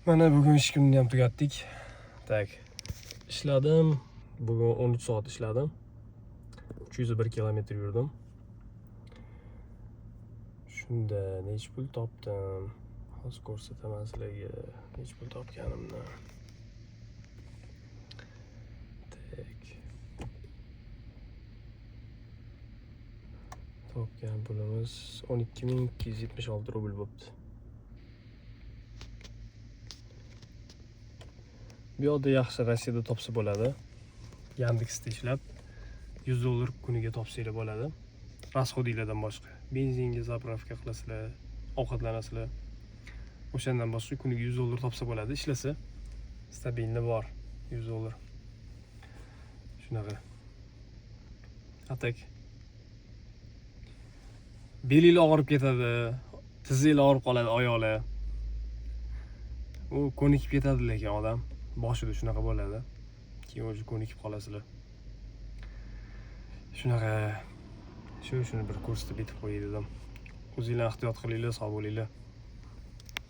Mana bugun ish kunini ham tugatdik. Tak. İşladim. Bugun 13 soat ishladim. 301 kilometr yurdim. Shunda nech pul topdim? Hozir ko'rsataman sizlarga nech pul topganimni. Tak. Topgan pulimiz 12.276 rubl bo'libdi. Bu yoqda yaxshi Rossiyada topsa bo'ladi. Yandexda ishlab $100 kuniga topsanglar bo'ladi. Rasxodinglardan boshqa. Benzinga zapravka qilasizlar, ovqatlanasizlar. O'shandan boshqa kuniga $100 topsa bo'ladi, ishlasa. Stabilni bor $100. Shunaqa. Atak. Belinglar og'rib ketadi, tizinglar og'rib qoladi, oyoqlar. U ko'nikib ketadi lekin odam. Boshida shunaqa bo'ladi. Keyin o'zi ko'nikib qolasizlar. Shunaqa shuni bir ko'rsatib bitib qo'yay dedim. O'zinglar ehtiyot qilinglar, sog' bo'linglar.